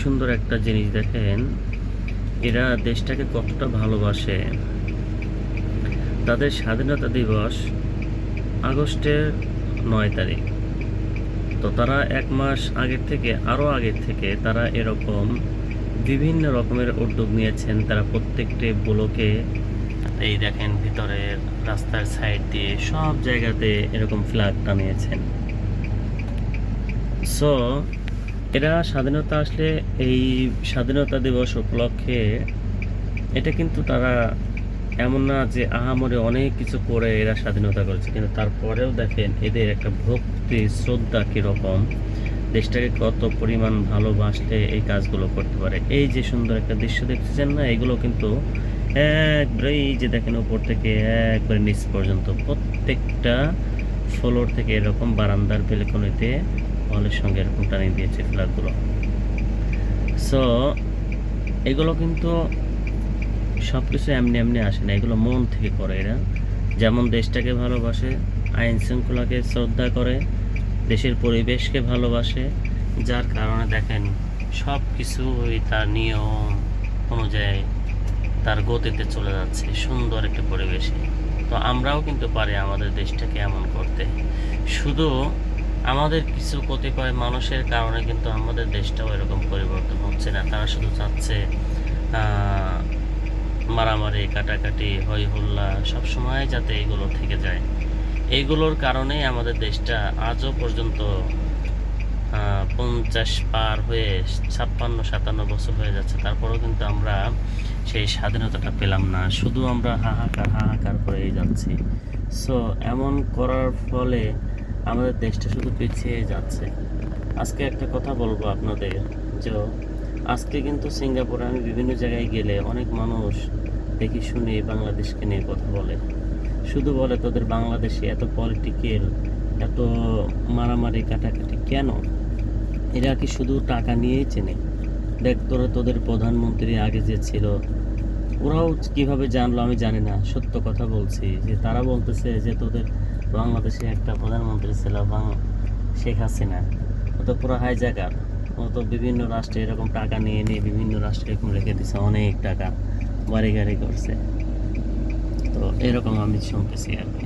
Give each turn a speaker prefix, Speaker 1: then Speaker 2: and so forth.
Speaker 1: সুন্দর একটা জিনিস দেখেন, এরা দেশটাকে কতটা ভালোবাসে। তাদের স্বাধীনতা দিবস আগস্টের 9 তারিখ। তো তারা 1 মাস আগের থেকে, আরও আগের থেকে তারা এরকম বিভিন্ন রকমের উদ্যোগ নিয়েছেন। তারা প্রত্যেকটি ব্লকে, এই দেখেন ভিতরের রাস্তার সাইড দিয়ে সব জায়গাতে এরকম ফ্ল্যাগ টানিয়েছেন। সো এরা স্বাধীনতা আসলে এই স্বাধীনতা দিবস উপলক্ষে এটা কিন্তু তারা এমন না যে আহামরি অনেক কিছু করে এরা স্বাধীনতা করেছে, কিন্তু তারপরেও দেখেন এদের একটা ভক্তি শ্রদ্ধা কীরকম, দেশটাকে কত পরিমাণ ভালোবাসলে এই কাজগুলো করতে পারে। এই যে সুন্দর একটা দৃশ্য দেখতেছেন না, এগুলো কিন্তু একবারে এই যে দেখেন উপর থেকে একবারে নিচ পর্যন্ত প্রত্যেকটা ফ্লোর থেকে এরকম বারান্দার বেলকনিতে হলের সঙ্গে এরকম টানিয়ে দিয়েছে ফ্ল্যাগগুলো। সো এগুলো কিন্তু সব কিছু এমনি এমনি আসে না, এগুলো মন থেকে করে এরা। যেমন দেশটাকে ভালোবাসে, আইন শৃঙ্খলাকে শ্রদ্ধা করে, দেশের পরিবেশকে ভালোবাসে, যার কারণে দেখেন সব কিছুই তার নিয়ম অনুযায়ী তার গতিতে চলে যাচ্ছে সুন্দর একটা পরিবেশে। তো আমরাও কিন্তু পারি আমাদের দেশটাকে এমন করতে। শুধু আমাদের কিছু কতিপয় মানুষের কারণে কিন্তু আমাদের দেশটাও এরকম পরিবর্তন হচ্ছে না। তারা শুধু চাচ্ছে মারামারি, কাটাকাটি, হই হল্লা সবসময় যাতে এগুলো থেকে যায়। এইগুলোর কারণেই আমাদের দেশটা আজও পর্যন্ত 50 পার হয়ে 56-57 বছর হয়ে যাচ্ছে, তারপরেও কিন্তু আমরা সেই স্বাধীনতাটা পেলাম না। শুধু আমরা হাহাকার করেই যাচ্ছি। সো এমন করার ফলে আমাদের দেশটা শুধু পিছিয়ে যাচ্ছে। আজকে একটা কথা বলবো আপনাদের, যে আজকে কিন্তু সিঙ্গাপুরে আমি বিভিন্ন জায়গায় গেলে অনেক মানুষ দেখি শুনি বাংলাদেশকে নিয়ে কথা বলে। শুধু বলে তোদের বাংলাদেশে এত পলিটিক্যাল, এত মারামারি কাটাকাটি কেন? এরা কি শুধু টাকা নিয়েই চেনে? দেখ তোদের প্রধানমন্ত্রী আগে যে ছিল, ওরাও কিভাবে জানলো আমি জানি না, সত্য কথা বলছি, যে তারা বলতেছে যে তোদের বাংলাদেশে একটা প্রধানমন্ত্রী ছিল শেখ হাসিনা, ও তো পুরো হাইজাকার। ও তো বিভিন্ন রাষ্ট্রে এরকম টাকা নিয়ে নিয়ে বিভিন্ন রাষ্ট্রে এরকম রেখে দিছে, অনেক টাকা বাড়ি গাড়ি করছে। তো এরকম আমি শুনতেছি আর কি।